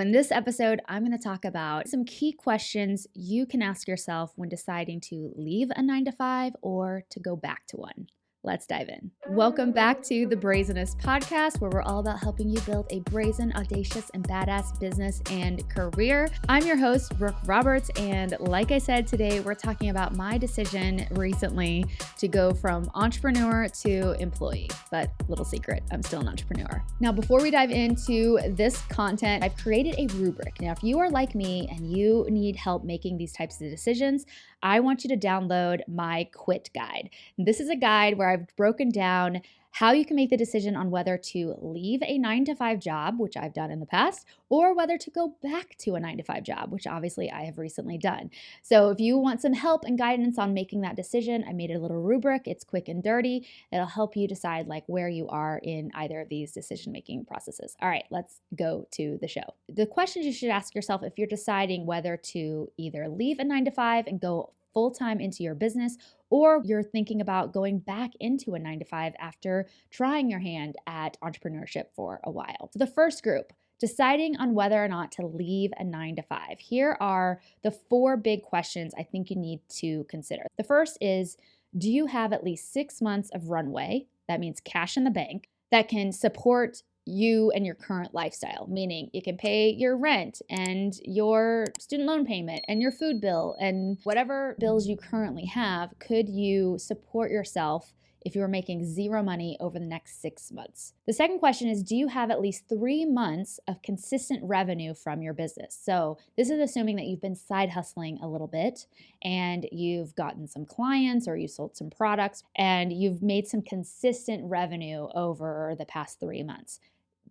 In this episode, I'm going to talk about some key questions you can ask yourself when deciding to leave a 9 to 5 or to go back to one. Let's dive in. Welcome back to the Brazenest podcast, where we're all about helping you build a brazen, audacious, and badass business and career. I'm your host, Brooke Roberts, and like I said, today we're talking about my decision recently to go from entrepreneur to employee. But little secret, I'm still an entrepreneur. Now, before we dive into this content, I've created a rubric. Now, if you are like me and you need help making these types of decisions, I want you to download my Quit Guide. This is a guide where I've broken down how you can make the decision on whether to leave a 9 to 5 job, which I've done in the past, or whether to go back to a 9 to 5 job, which obviously I have recently done. So if you want some help and guidance on making that decision, I made a little rubric. It's quick and dirty. It'll help you decide where you are in either of these decision-making processes. All right, let's go to the show. The questions you should ask yourself if you're deciding whether to either leave a 9 to 5 and go full-time into your business, or you're thinking about going back into a 9 to 5 after trying your hand at entrepreneurship for a while. So the first group, deciding on whether or not to leave a 9 to 5. Here are the 4 big questions I think you need to consider. The first is, do you have at least 6 months of runway? That means cash in the bank that can support you and your current lifestyle, meaning it can pay your rent and your student loan payment and your food bill and whatever bills you currently have. Could you support yourself if you were making zero money over the next 6 months? The second question is, do you have at least 3 months of consistent revenue from your business? So this is assuming that you've been side hustling a little bit and you've gotten some clients or you sold some products and you've made some consistent revenue over the past 3 months.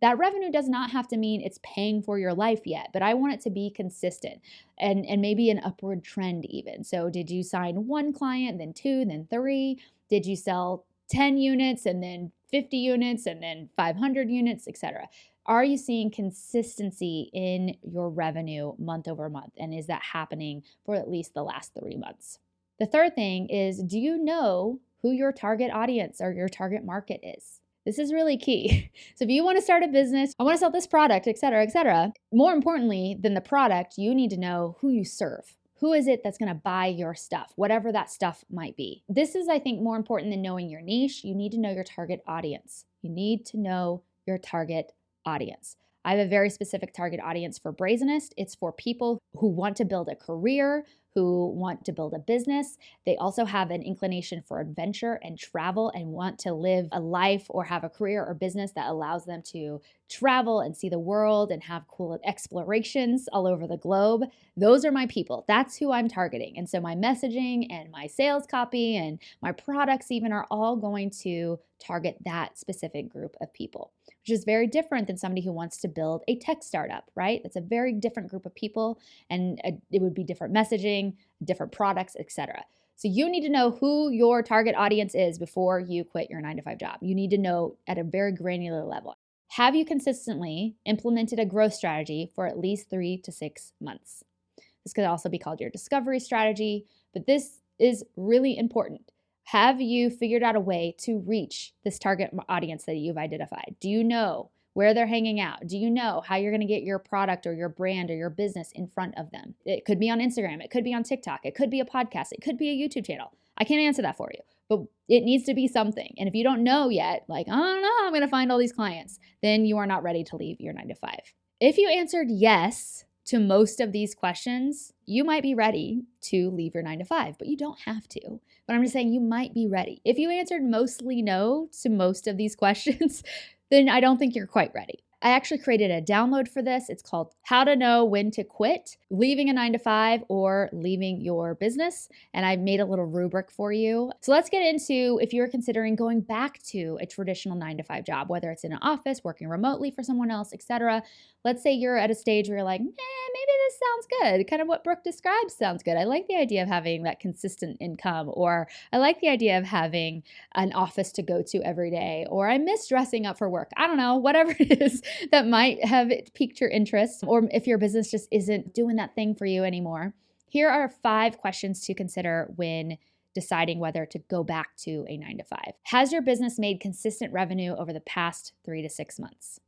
That revenue does not have to mean it's paying for your life yet, but I want it to be consistent and maybe an upward trend even. So did you sign 1 client, then 2, then 3? Did you sell 10 units and then 50 units and then 500 units, etc.? Are you seeing consistency in your revenue month over month? And is that happening for at least the last 3 months? The third thing is, do you know who your target audience or your target market is? This is really key. So if you want to start a business, I want to sell this product, et cetera, more importantly than the product, you need to know who you serve. Who is it that's going to buy your stuff, whatever that stuff might be? This is, I think, more important than knowing your niche. You need to know your target audience. You need to know your target audience. I have a very specific target audience for Brazenest. It's for people who want to build a career, who want to build a business. They also have an inclination for adventure and travel and want to live a life or have a career or business that allows them to travel and see the world and have cool explorations all over the globe. Those are my people. That's who I'm targeting. And so my messaging and my sales copy and my products even are all going to target that specific group of people, which is very different than somebody who wants to build a tech startup, right? That's a very different group of people, and it would be different messaging, different products, etc. So you need to know who your target audience is before you quit your 9 to 5 job. You need to know at a very granular level. Have you consistently implemented a growth strategy for at least 3 to 6 months? This could also be called your discovery strategy, but this is really important. Have you figured out a way to reach this target audience that you've identified? Do you know where they're hanging out? Do you know how you're going to get your product or your brand or your business in front of them? It could be on Instagram. It could be on TikTok. It could be a podcast. It could be a YouTube channel. I can't answer that for you, but it needs to be something. And if you don't know yet, I don't know how I'm going to find all these clients, then you are not ready to leave your 9 to 5. If you answered yes to most of these questions, you might be ready to leave your 9 to 5, but you don't have to. But I'm just saying you might be ready. If you answered mostly no to most of these questions, then I don't think you're quite ready. I actually created a download for this. It's called How to Know When to Quit, Leaving a 9 to 5 or Leaving Your Business. And I've made a little rubric for you. So let's get into if you're considering going back to a traditional 9 to 5 job, whether it's in an office, working remotely for someone else, etc. Let's say you're at a stage where you're like, maybe this sounds good. Kind of what Brooke describes sounds good. I like the idea of having that consistent income, or I like the idea of having an office to go to every day, or I miss dressing up for work. I don't know, whatever it is that might have piqued your interest, or if your business just isn't doing that thing for you anymore. Here are 5 questions to consider when deciding whether to go back to a 9 to 5. Has your business made consistent revenue over the past 3 to 6 months?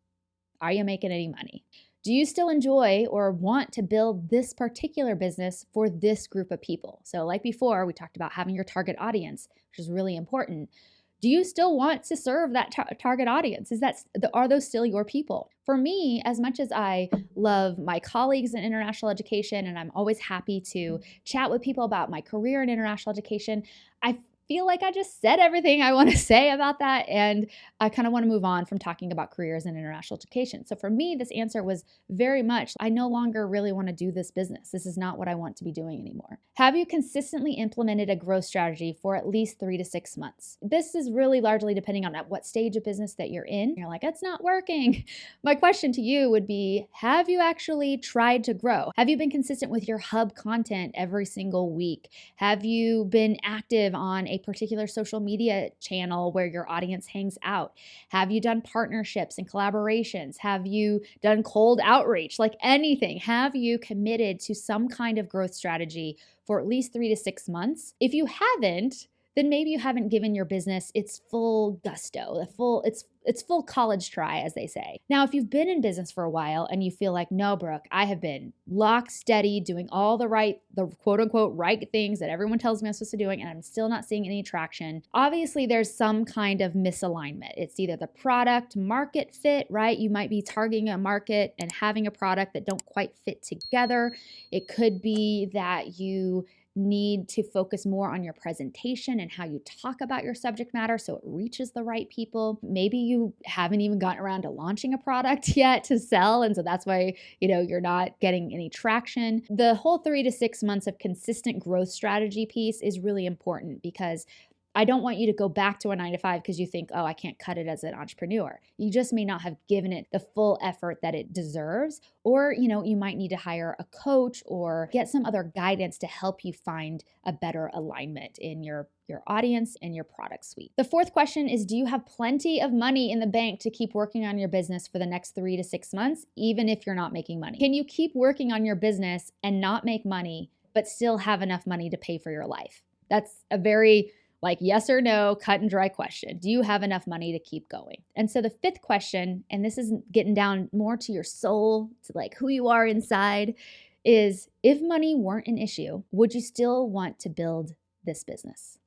Are you making any money? Do you still enjoy or want to build this particular business for this group of people? So like before, we talked about having your target audience, which is really important. Do you still want to serve that target audience? Are those still your people? For me, as much as I love my colleagues in international education, and I'm always happy to chat with people about my career in international education, I feel like I just said everything I want to say about that, and I kind of want to move on from talking about careers in international education. So for me, this answer was very much, I no longer really want to do this business. This is not what I want to be doing anymore. Have you consistently implemented a growth strategy for at least 3 to 6 months? This is really largely depending on at what stage of business that you're in. You're like, it's not working. My question to you would be, have you actually tried to grow? Have you been consistent with your hub content every single week? Have you been active on a particular social media channel where your audience hangs out? Have you done partnerships and collaborations? Have you done cold outreach? Like anything, have you committed to some kind of growth strategy for at least 3 to 6 months? If you haven't, then maybe you haven't given your business its full gusto, its full college try, as they say. Now, if you've been in business for a while and you feel like, no, Brooke, I have been lock steady doing all the quote unquote right things that everyone tells me I'm supposed to be doing, and I'm still not seeing any traction, obviously there's some kind of misalignment. It's either the product market fit, right? You might be targeting a market and having a product that don't quite fit together. It could be that you need to focus more on your presentation and how you talk about your subject matter so it reaches the right people. Maybe you haven't even gotten around to launching a product yet to sell, and so that's why you're not getting any traction. The whole 3 to 6 months of consistent growth strategy piece is really important, because I don't want you to go back to a 9 to 5 because you think, oh, I can't cut it as an entrepreneur. You just may not have given it the full effort that it deserves. Or, you might need to hire a coach or get some other guidance to help you find a better alignment in your audience and your product suite. The fourth question is, do you have plenty of money in the bank to keep working on your business for the next 3 to 6 months, even if you're not making money? Can you keep working on your business and not make money, but still have enough money to pay for your life? That's a very yes or no, cut and dry question. Do you have enough money to keep going? And so the fifth question, and this is getting down more to your soul, to who you are inside, is if money weren't an issue, would you still want to build this business?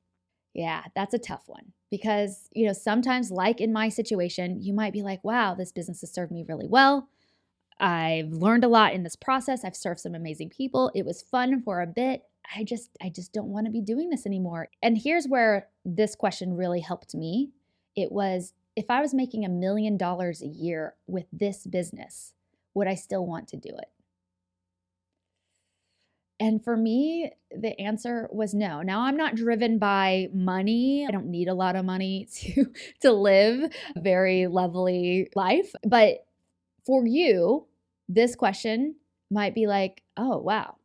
Yeah, that's a tough one, because, sometimes like in my situation, you might be like, wow, this business has served me really well. I've learned a lot in this process. I've served some amazing people. It was fun for a bit. I just don't want to be doing this anymore. And here's where this question really helped me. It was, if I was making $1 million a year with this business, would I still want to do it? And for me, the answer was no. Now, I'm not driven by money. I don't need a lot of money to live a very lovely life. But for you, this question might be like, oh, wow.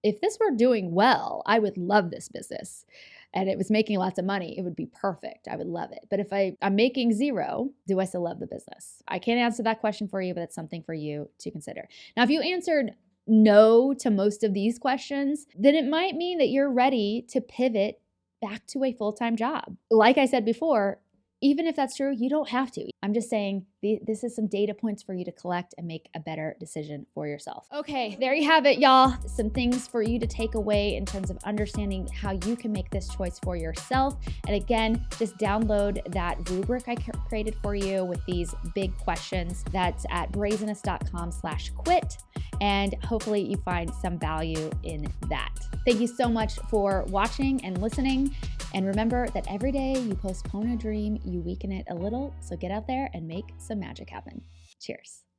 If this were doing well, I would love this business, and it was making lots of money, it would be perfect. I would love it. But if I'm making zero, do I still love the business? I can't answer that question for you, but it's something for you to consider. Now, if you answered no to most of these questions, then it might mean that you're ready to pivot back to a full-time job. Like I said before, even if that's true, you don't have to. I'm just saying this is some data points for you to collect and make a better decision for yourself. Okay, there you have it, y'all. Some things for you to take away in terms of understanding how you can make this choice for yourself. And again, just download that rubric I created for you with these big questions. That's at brazenest.com/quit. And hopefully you find some value in that. Thank you so much for watching and listening. And remember that every day you postpone a dream, you weaken it a little. So get out there and make some magic happen. Cheers.